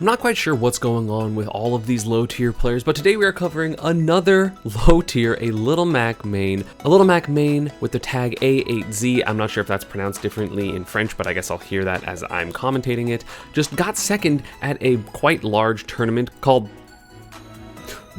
I'm not quite sure what's going on with all of these low tier players, but today we are covering another low tier, a Little Mac main. A Little Mac main with the tag A8Z. I'm not sure if that's pronounced differently in French, but I guess I'll hear that as I'm commentating it. Just got second at a quite large tournament called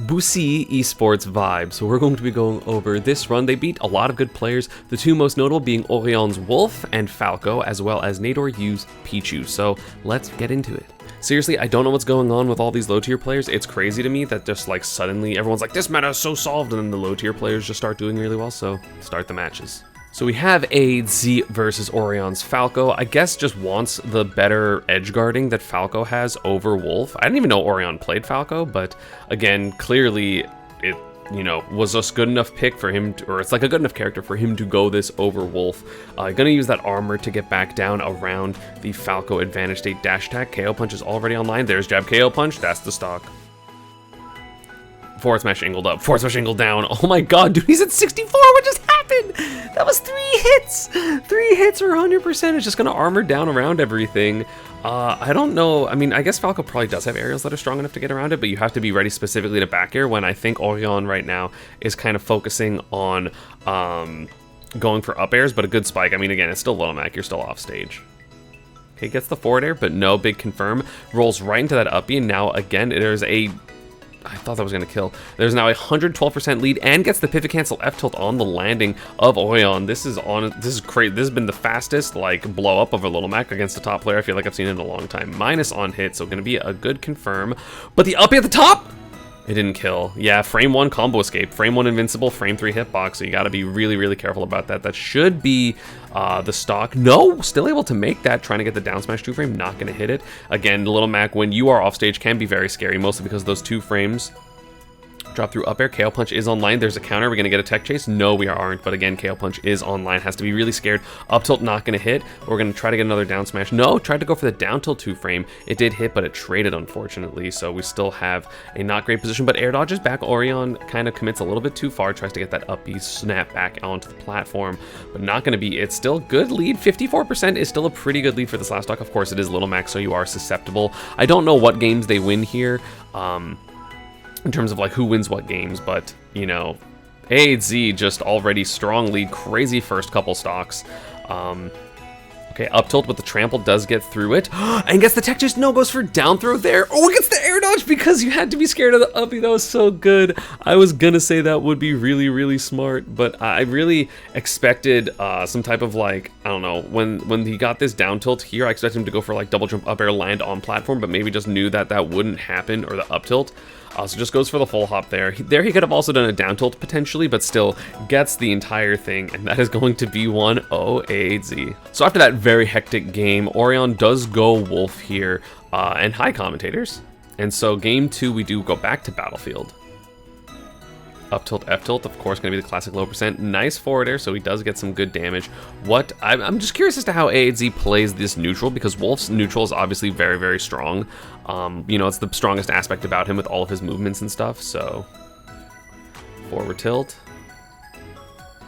Bussy Esports Vibe. So we're going to be going over this run. They beat a lot of good players, the two most notable being Orion's Wolf and Falco, as well as Nikoru's Pichu. So let's get into it. Seriously, I don't know what's going on with all these low tier players. It's crazy to me that just like suddenly everyone's like, this meta is so solved, and then the low tier players just start doing really well. So start the matches. So we have A8Z versus Orion's Falco. I guess just wants the better edge guarding that Falco has over Wolf. I didn't even know Orion played Falco, but again, clearly it, you know, was just good enough pick for him to, or it's like a good enough character for him to go this over Wolf. Gonna use that armor to get back down around the Falco advantage state dash attack. KO punch is already online. There's jab KO punch. That's the stock. Forward smash angled up. Forward smash angled down. Oh my god, dude, he's at 64. What just happened? That was 3 hits. 3 hits or 100%. It's just gonna armor down around everything. I don't know. I mean, I guess Falco probably does have aerials that are strong enough to get around it, but you have to be ready specifically to back air, when I think Orion right now is kind of focusing on going for up airs, but a good spike. I mean, again, it's still Little Mac. You're still off stage. Okay, gets the forward air, but no big confirm. Rolls right into that up B, and now again, there's a... I thought that was going to kill. There's now a 112% lead and gets the pivot cancel F tilt on the landing of Orion. This is great. This has been the fastest like blow up of a Little Mac against a top player I feel like I've seen in a long time. Minus on hit, so going to be a good confirm. But the up at the top, it didn't kill. Yeah, frame 1 combo escape, frame 1 invincible, frame 3 hitbox. So you got to be really, really careful about that. That should be the stock. No, still able to make that. Trying to get the down smash 2 frame, not going to hit it. Again, Little Mac, when you are off stage, can be very scary, mostly because those 2 frames drop through up air. KO punch is online. There's a counter. We're going to get a tech chase. No, we aren't. But again, KO punch is online. Has to be really scared. Up tilt not going to hit. We're going to try to get another down smash. No, tried to go for the down tilt 2 frame. It did hit, but it traded, unfortunately. So we still have a not great position. But air dodges back. Orion kind of commits a little bit too far. Tries to get that up B snap back onto the platform. But not going to be. It's still good lead. 54% is still a pretty good lead for this last stock. Of course, it is Little Mac, so you are susceptible. I don't know what games they win here. In terms of like who wins what games, but you know, A8Z just already strong lead, crazy first couple stocks. Okay, up tilt with the trample does get through it, and gets the tech chase. No, goes for down throw there. Oh, it gets the air dodge because you had to be scared of the uppie. That was so good. I was gonna say that would be really, really smart, but I really expected some type of like, I don't know, when he got this down tilt here, I expected him to go for like double jump up air land on platform, but maybe just knew that that wouldn't happen, or the up tilt. So just goes for the full hop there. There he could have also done a down tilt potentially, but still gets the entire thing, and that is going to be 1-0 A8Z. So after that very hectic game, Orion does go Wolf here, and hi commentators. And so game 2, we do go back to Battlefield. Up tilt, F tilt, of course, going to be the classic low percent. Nice forward air, so he does get some good damage. I'm just curious as to how A8Z plays this neutral, because Wolf's neutral is obviously very, very strong. You know, it's the strongest aspect about him with all of his movements and stuff, so... Forward tilt.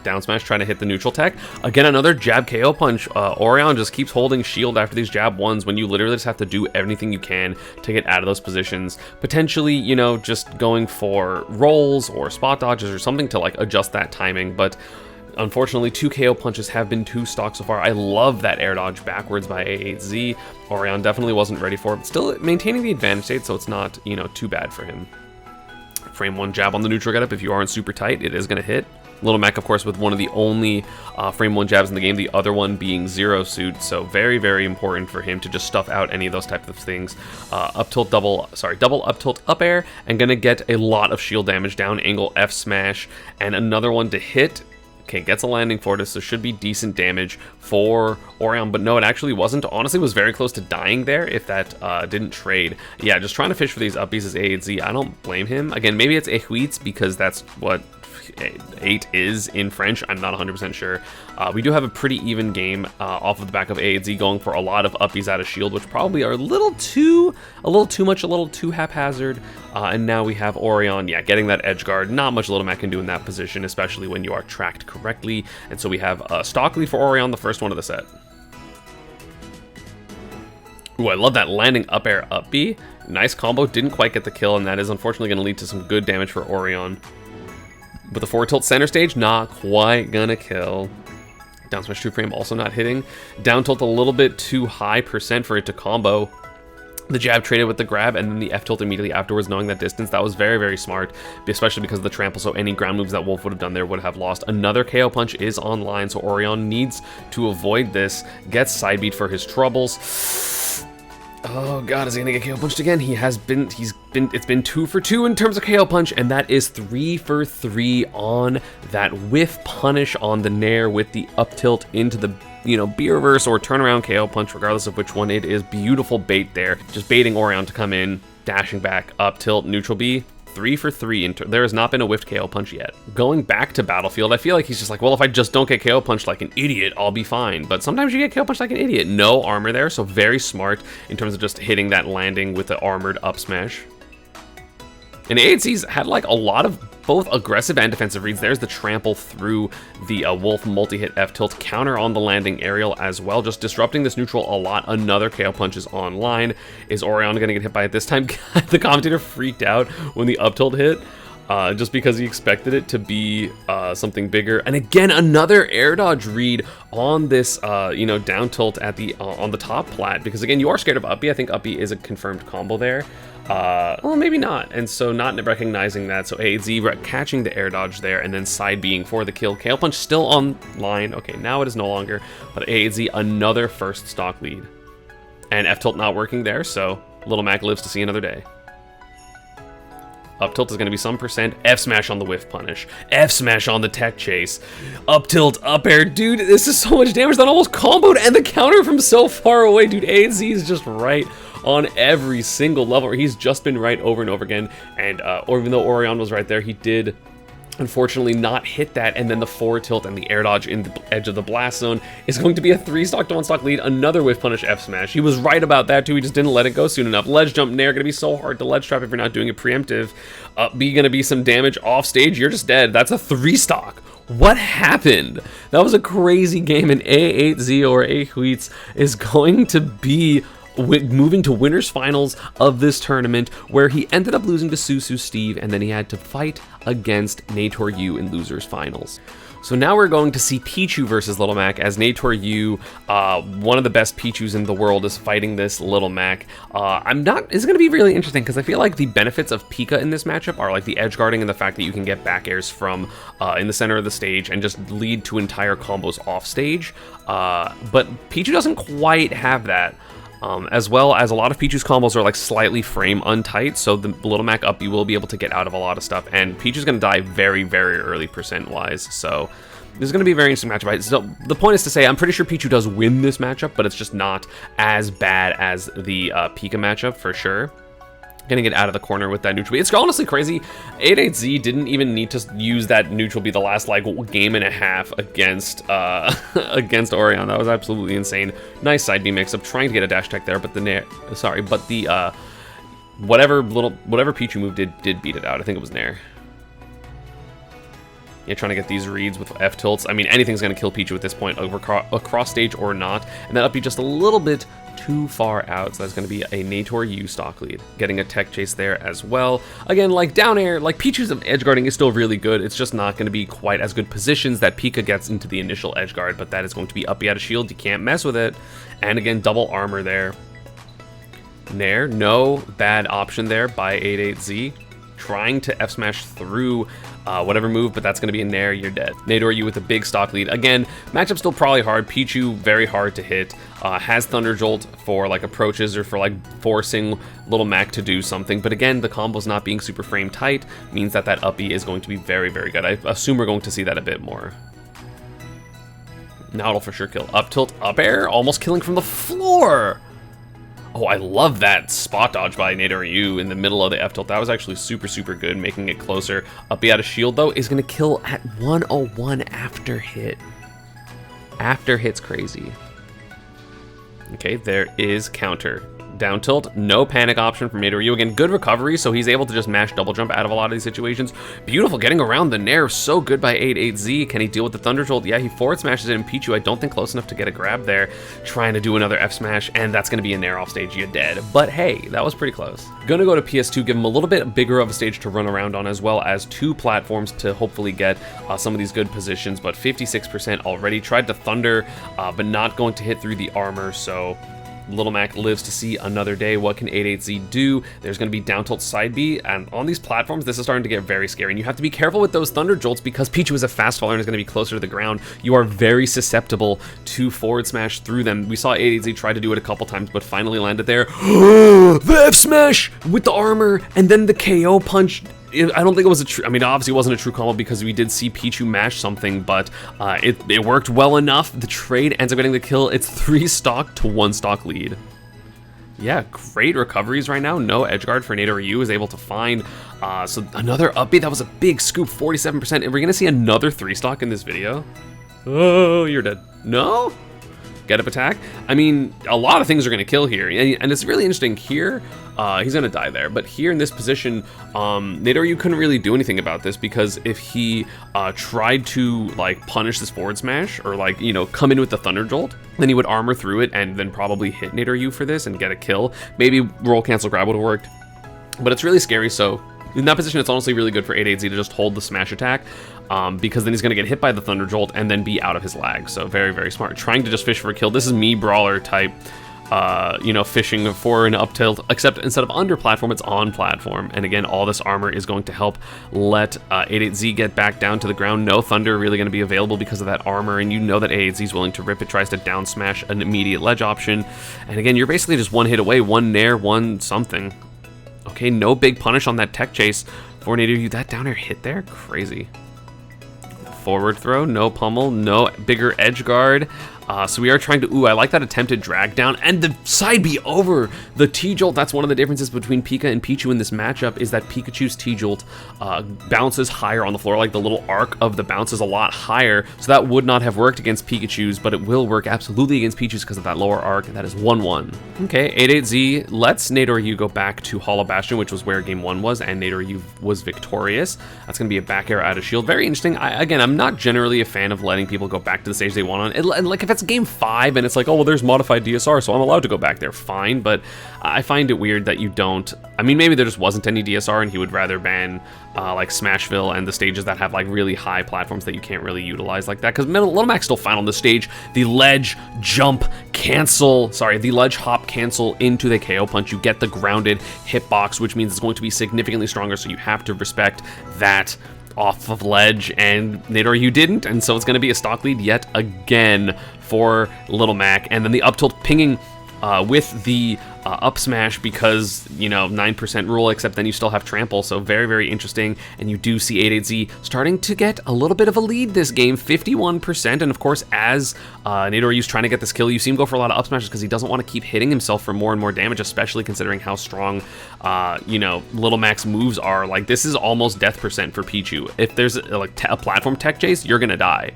Down smash, trying to hit the neutral tech. Again, another jab KO punch. Orion just keeps holding shield after these jab ones when you literally just have to do everything you can to get out of those positions. Potentially, you know, just going for rolls or spot dodges or something to like adjust that timing, but unfortunately 2 KO punches have been 2 stocks so far. I love that air dodge backwards by A8Z. Orion definitely wasn't ready for it, but still maintaining the advantage state, so it's not, you know, too bad for him. Frame 1 jab on the neutral getup. If you aren't super tight, it is going to hit. Little Mac, of course, with one of the only frame 1 jabs in the game, the other one being zero suit, so very, very important for him to just stuff out any of those types of things. Up tilt, double up tilt up air, and gonna get a lot of shield damage, down angle F smash, and another one to hit. Okay, gets a landing fortis, so should be decent damage for Orion, but no, it actually wasn't. Honestly, was very close to dying there if that didn't trade. Yeah, just trying to fish for these uppies as A8Z. I don't blame him. Again, maybe it's Ehuitz because that's what 8 is in French. I'm not 100% sure. We do have a pretty even game off of the back of A8Z, going for a lot of uppies out of shield, which probably are a little too much, a little too haphazard. And now we have Orion, yeah, getting that edge guard. Not much Little Mac can do in that position, especially when you are tracked correctly. And so we have stock lead for Orion, the first one of the set. Ooh, I love that landing up air up B. Nice combo, didn't quite get the kill, and that is unfortunately going to lead to some good damage for Orion. But the forward tilt center stage, not quite gonna kill. Down smash 2 frame also not hitting. Down tilt a little bit too high percent for it to combo. The jab traded with the grab, and then the F tilt immediately afterwards, knowing that distance. That was very, very smart, especially because of the trample, so any ground moves that Wolf would have done there would have lost. Another KO punch is online, so Orion needs to avoid this. Gets side beat for his troubles. Oh god, is he gonna get KO punched again? It's been 2 for 2 in terms of KO punch, and that is 3 for 3 on that whiff punish on the Nair with the up tilt into the, B reverse or turnaround KO punch, regardless of which one it is. Beautiful bait there. Just baiting Orion to come in, dashing back, up tilt, neutral B. 3 for 3. There has not been a whiffed KO punch yet. Going back to Battlefield, I feel like he's just like, well, if I just don't get KO punched like an idiot, I'll be fine. But sometimes you get KO punched like an idiot. No armor there, so very smart in terms of just hitting that landing with the armored up smash. And AHC's had like a lot of both aggressive and defensive reads. There's the trample through the Wolf multi-hit F-tilt, counter on the landing aerial as well, just disrupting this neutral a lot. Another KO punch is online. Is Orion gonna get hit by it this time? The commentator freaked out when the up tilt hit, just because he expected it to be something bigger. And again, another air dodge read on this, down tilt at the on the top plat, because again, you are scared of uppy. I think uppy is a confirmed combo there. Well, maybe not, and so not recognizing that, so AZ catching the air dodge there, and then side being for the kill. KO punch still online. Okay, now it is no longer, but AZ another first stock lead. And F tilt not working there, so Little Mac lives to see another day. Up tilt is going to be some percent. F smash on the whiff punish. F smash on the tech chase. Up tilt, up air. Dude, this is so much damage that almost comboed, and the counter from so far away. Dude, AZ is just right on every single level. He's just been right over and over again, and or even though Orion was right there, he did unfortunately not hit that, and then the forward tilt and the air dodge in the edge of the blast zone is going to be a 3-stock to 1-stock lead. Another whiff punish F smash. He was right about that too, he just didn't let it go soon enough. Ledge jump Nair, gonna be so hard to ledge trap if you're not doing it preemptive. Up B gonna be some damage off stage, you're just dead. That's a 3-stock. What happened? That was a crazy game, and A8Z or A-Huits is going to be moving to winners finals of this tournament, where he ended up losing to Susu Steve, and then he had to fight against Nator Yu in losers finals. So now we're going to see Pichu versus Little Mac, as Nator Yu, one of the best Pichus in the world, is fighting this Little Mac. It's going to be really interesting, because I feel like the benefits of Pika in this matchup are like the edge guarding and the fact that you can get back airs from in the center of the stage and just lead to entire combos off stage. But Pichu doesn't quite have that. As well as a lot of Pichu's combos are like slightly frame untight, so the Little Mac up, you will be able to get out of a lot of stuff, and Pichu's going to die very, very early percent-wise, so this is going to be a very interesting matchup. So the point is to say, I'm pretty sure Pichu does win this matchup, but it's just not as bad as the Pika matchup, for sure. Gonna get out of the corner with that neutral B. It's honestly crazy. 88Z didn't even need to use that neutral B the last like game and a half against against Orion. That was absolutely insane. Nice side B mix up, trying to get a dash tech there, but whatever Pichu move did beat it out. I think it was Nair. Yeah, trying to get these reads with F tilts. I mean, anything's gonna kill Pichu at this point, across stage or not. And that up be just a little bit too far out, so that's going to be a Nator Yu stock lead. Getting a tech chase there as well. Again, like down air, like Pichu's edge guarding is still really good. It's just not going to be quite as good positions that Pika gets into the initial edge guard, but that is going to be uppy out of shield. You can't mess with it. And again, double armor there. Nair, no bad option there by 88Z. Trying to F smash through whatever move, but that's going to be a Nair, you're dead. Nator Yu with a big stock lead. Again, matchup still probably hard. Pichu, very hard to hit. Has Thunder Jolt for like approaches or for like forcing Little Mac to do something. But again, the combo's not being super frame tight means that uppy is going to be very, very good. I assume we're going to see that a bit more. Now it'll for sure kill. Up tilt, up air, almost killing from the floor. Oh, I love that spot dodge by Nator Yu in the middle of the F tilt. That was actually super, super good, making it closer. Uppy out of shield, though, is going to kill at 101 after hit. After hit's crazy. Okay, there is counter. Down tilt, no panic option from Nikoru. Again, good recovery, so he's able to just mash double jump out of a lot of these situations. Beautiful getting around the Nair, so good by 88Z. Can he deal with the Thunder Jolt? Yeah, he forward smashes it in Pichu. I don't think close enough to get a grab there. Trying to do another F smash, and that's going to be a Nair off stage. You're dead. But hey, that was pretty close. Gonna go to PS2, give him a little bit bigger of a stage to run around on, as well as 2 platforms to hopefully get some of these good positions. But 56% already. Tried to Thunder, but not going to hit through the armor, so Little Mac lives to see another day. What can 88Z do? There's going to be down tilt side B, and on these platforms, this is starting to get very scary, and you have to be careful with those Thunder Jolts because Pichu is a fast faller and is going to be closer to the ground. You are very susceptible to forward smash through them. We saw 88Z try to do it a couple times, but finally landed there. The F smash with the armor, and then the KO punch. I don't think it was a true, I mean, obviously it wasn't a true combo because we did see Pichu mash something, but it worked well enough. The trade ends up getting the kill. It's 3 stock to 1 stock lead. Yeah, great recoveries right now. No edge guard for Nikoru is able to find. So another upbeat. That was a big scoop, 47%. And we're going to see another 3 stock in this video. Oh, you're dead. No? Get up attack. I mean, a lot of things are going to kill here. And it's really interesting here. He's going to die there. But here in this position, Nikoru couldn't really do anything about this because if he tried to like punish this forward smash or like, you know, come in with the Thunder Jolt, then he would armor through it and then probably hit Nikoru for this and get a kill. Maybe roll cancel grab would have worked. But it's really scary, so in that position, it's honestly really good for 88Z to just hold the smash attack because then he's going to get hit by the Thunder Jolt and then be out of his lag. So very, very smart. Trying to just fish for a kill. This is me brawler type, you know, fishing for an up tilt, except instead of under platform, it's on platform. And again, all this armor is going to help let 88Z get back down to the ground. No Thunder really going to be available because of that armor, and you know that 88Z is willing to rip it, tries to down smash an immediate ledge option. And again, you're basically just one hit away, one Nair, one something. Okay, no big punish on that tech chase for Nikoru. That down air hit there? Crazy. Forward throw, no pummel, no bigger edge guard. So we are trying to, ooh, I like that attempted drag down and the side B over the T-Jolt. That's one of the differences between Pika and Pichu in this matchup is that Pikachu's T-Jolt bounces higher on the floor. Like the little arc of the bounce is a lot higher. So that would not have worked against Pikachu's, but it will work absolutely against Pichu's because of that lower arc. That is 1-1. Okay, 88Z lets Nikoru go back to Hollow Bastion, which was where game 1 was, and Nikoru was victorious. That's going to be a back air out of shield. Very interesting. Again, I'm not generally a fan of letting people go back to the stage they want on. And like if it's game 5 and it's like, oh, well, there's modified DSR, so I'm allowed to go back there, fine, but I find it weird that you don't. I mean, maybe there just wasn't any DSR and he would rather ban like Smashville and the stages that have like really high platforms that you can't really utilize like that, because Little Mac's still fine on the stage. The ledge jump cancel, sorry, the ledge hop cancel into the KO punch. You get the grounded hitbox, which means it's going to be significantly stronger, so you have to respect that off of ledge, and Nikoru didn't, and so it's going to be a stock lead yet again for Little Mac. And then the up tilt pinging with the up smash because, you know, 9% rule, except then you still have trample, so very, very interesting. And you do see 88Z starting to get a little bit of a lead this game, 51%. And of course, as Nikoru's trying to get this kill, you see him go for a lot of up smashes because he doesn't want to keep hitting himself for more and more damage, especially considering how strong, you know, Little Mac's moves are. Like, this is almost death percent for Pichu. If there's like a platform tech chase, you're gonna die.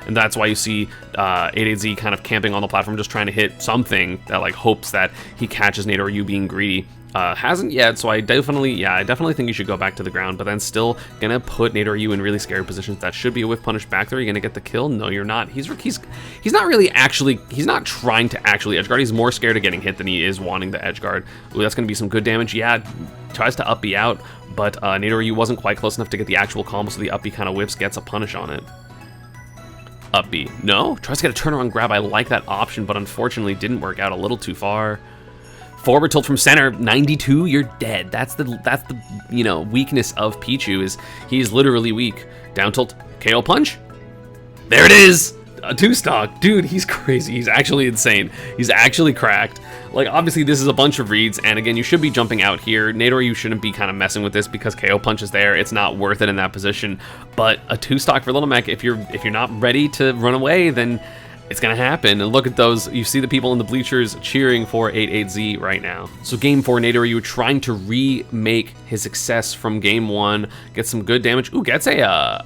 And that's why you see 88Z kind of camping on the platform, just trying to hit something that like hopes that he catches Nikoru being greedy. Hasn't yet, so I definitely think you should go back to the ground, but then still gonna put Nikoru in really scary positions. That should be a whiff punish back there. You're gonna get the kill? No, you're not. He's not really actually, he's not trying to actually edge guard. He's more scared of getting hit than he is wanting the edge guard. Ooh, that's gonna be some good damage. Yeah, tries to up B out, but Nikoru wasn't quite close enough to get the actual combo, so the up B kind of whips, gets a punish on it. Up B. No? Tries to get a turnaround grab. I like that option, but unfortunately didn't work out, a little too far. Forward tilt from center, 92, you're dead. That's the you know, weakness of Pichu, is he's literally weak. Down tilt, KO punch. There it is! A 2-stock. Dude, he's crazy. He's actually insane. He's actually cracked. Like, obviously, this is a bunch of reads, and again, you should be jumping out here. Nikoru, you shouldn't be kind of messing with this because KO punch is there. It's not worth it in that position. But a 2-stock for Little Mac, if you're not ready to run away, then it's gonna happen. And look at those. You see the people in the bleachers cheering for 88Z right now. So game 4, Nikoru trying to remake his success from game 1. Get some good damage. Ooh, gets a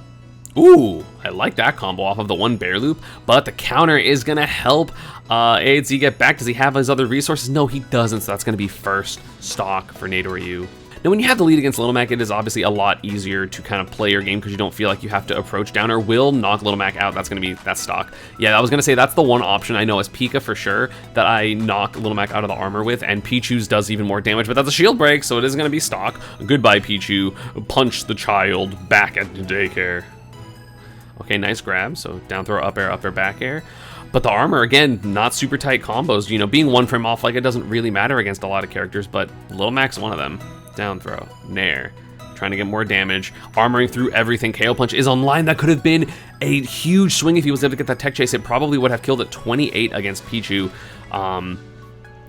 Ooh, I like that combo off of the one bear loop, but the counter is gonna help AZ get back. Does he have his other resources? No, he doesn't, so that's gonna be first stock for Nikoru. Now, when you have the lead against Little Mac, it is obviously a lot easier to kind of play your game because you don't feel like you have to approach. Downer will knock Little Mac out. That's stock. Yeah, I was gonna say that's the one option I know as Pika for sure that I knock Little Mac out of the armor with, and Pichu's does even more damage, but that's a shield break, so it is gonna be stock. Goodbye, Pichu. Punch the child back at the daycare. Okay, nice grab. So down throw, up air, back air. But the armor, again, not super tight combos. You know, being one frame off, like, it doesn't really matter against a lot of characters, but Little Mac's one of them. Down throw, nair. Trying to get more damage. Armoring through everything. KO punch is online. That could have been a huge swing if he was able to get that tech chase. It probably would have killed at 28 against Pichu.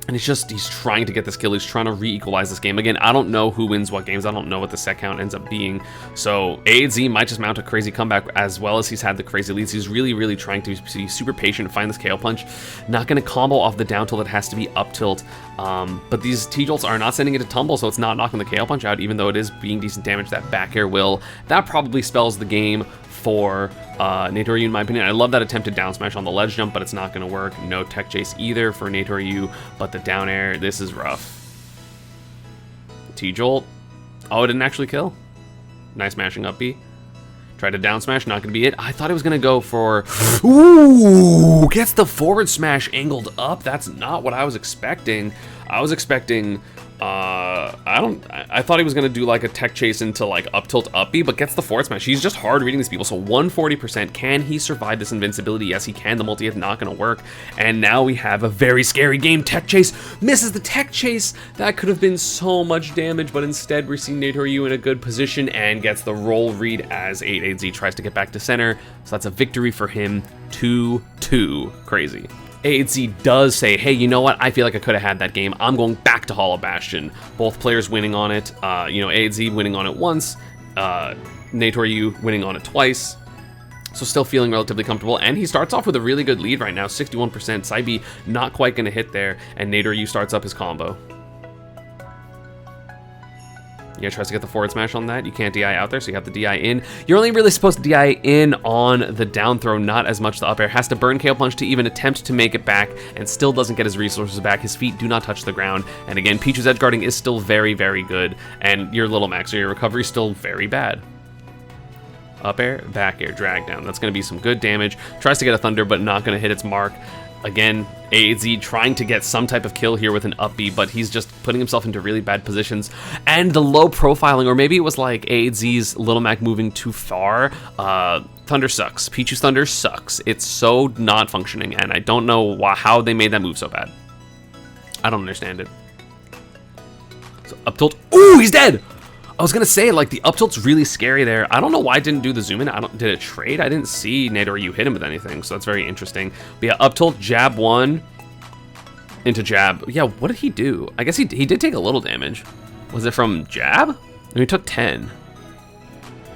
And he's trying to get this kill. He's trying to re-equalize this game. Again, I don't know who wins what games. I don't know what the set count ends up being. So AZ might just mount a crazy comeback as well as he's had the crazy leads. He's really, really trying to be super patient and find this KO punch. Not going to combo off the down tilt. It has to be up tilt. But these T-jolts are not sending it to tumble, so it's not knocking the KO punch out, even though it is being decent damage. That back air will. That probably spells the game for Nikoru, in my opinion. I love that attempted down smash on the ledge jump, but it's not going to work. No tech chase either for Nikoru, but the down air, this is rough. T-jolt. Oh, it didn't actually kill. Nice mashing up B. Tried to down smash, not going to be it. I thought it was going to go for... Ooh! Gets the forward smash angled up. That's not what I was expecting. I was expecting... I thought he was going to do like a tech chase into like up tilt up B, but gets the forward smash. He's just hard reading these people. So 140%. Can he survive this invincibility? Yes, he can. The multi is not going to work. And now we have a very scary game. Tech chase. Misses the tech chase. That could have been so much damage, but instead we're seeing Nikoru in a good position and gets the roll read as 8AZ tries to get back to center. So that's a victory for him. 2-2. Crazy. AZ does say, hey, you know what? I feel like I could have had that game. I'm going back to Hollow Bastion. Both players winning on it. AZ winning on it once. Nikoru winning on it twice. So still feeling relatively comfortable. And he starts off with a really good lead right now. 61%. Saibi not quite going to hit there. And Nikoru starts up his combo. Yeah, tries to get the forward smash on that. You can't DI out there, so you have the DI in. You're only really supposed to DI in on the down throw, not as much the up air. Has to burn KO punch to even attempt to make it back, and still doesn't get his resources back. His feet do not touch the ground. And again, Pichu's edge guarding is still very, very good. And your Little Mac, so your recovery is still very bad. Up air, back air, drag down. That's going to be some good damage. Tries to get a thunder, but not going to hit its mark. Again, AZ trying to get some type of kill here with an up B, but he's just putting himself into really bad positions. And the low profiling, or maybe it was like AZ's Little Mac moving too far. Thunder sucks. Pichu's Thunder sucks. It's so not functioning, and I don't know how they made that move so bad. I don't understand it. So up tilt. Ooh, he's dead! I was gonna say, like, the up tilt's really scary there. I don't know why it didn't do the zoom in. Did it trade? I didn't see Nikoru hit him with anything, so that's very interesting. But yeah, up tilt, jab one into jab. Yeah, what did he do? I guess he did take a little damage. Was it from jab? No, he took 10.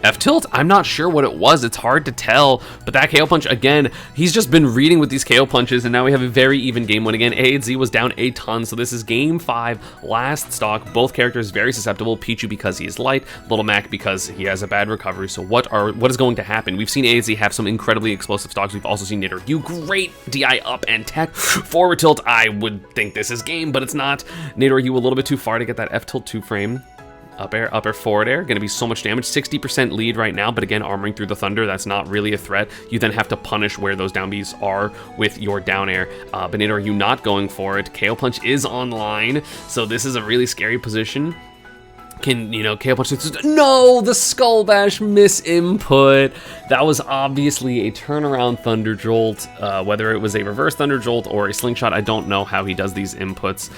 F tilt? I'm not sure what it was. It's hard to tell. But that KO punch, again, he's just been reading with these KO punches, and now we have a very even game one again. AZ was down a ton, so this is game 5, last stock. Both characters very susceptible. Pichu because he is light, Little Mac because he has a bad recovery. So what is going to happen? We've seen AZ have some incredibly explosive stocks. We've also seen Nikoru great DI up and tech. Forward tilt, I would think this is game, but it's not. Nikoru a little bit too far to get that F tilt 2 frame. Up air, forward air, going to be so much damage. 60% lead right now, but again, armoring through the thunder, that's not really a threat. You then have to punish where those down Bs are with your down air. But Nikoru not going for it. KO punch is online, so this is a really scary position. Can, KO punch... No! The Skull Bash misinput. That was obviously a turnaround Thunder Jolt. Whether it was a reverse Thunder Jolt or a slingshot, I don't know how he does these inputs.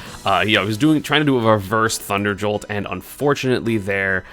He was trying to do a reverse Thunder Jolt, and unfortunately there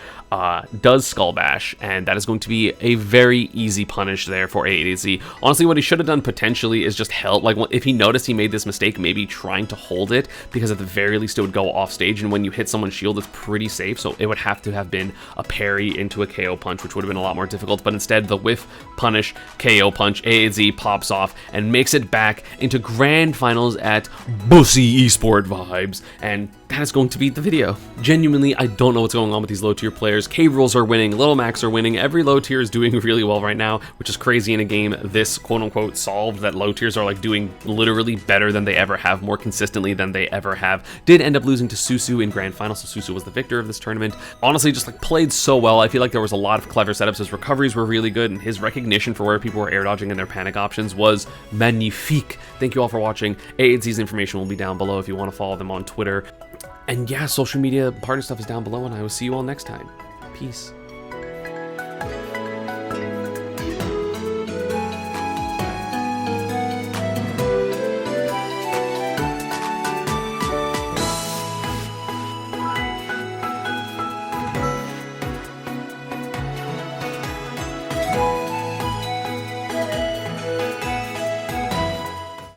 does Skull Bash, and that is going to be a very easy punish there for AZ. Honestly, what he should have done potentially is just held, like, if he noticed he made this mistake, maybe trying to hold it, because at the very least it would go off stage, and when you hit someone's shield, it's pretty safe. safe, so it would have to have been a parry into a KO punch, which would have been a lot more difficult, but instead the whiff, punish, KO punch, AZ pops off and makes it back into grand finals at Bussy Esport vibes, and that is going to be the video. Genuinely, I don't know what's going on with these low tier players. Cave Rules are winning, Little Max are winning, every low tier is doing really well right now, which is crazy in a game this quote-unquote solved, that low tiers are like doing literally better than they ever have, more consistently than they ever have. Did end up losing to Susu in grand final, so Susu was the victor of this tournament. Honestly, just like played so well. I feel like there was a lot of clever setups. His recoveries were really good, and his recognition for where people were air dodging and their panic options was magnifique. Thank you all for watching. AAD's information will be down below if you want to follow them on Twitter. And yeah, social media partner stuff is down below, and I will see you all next time. Peace.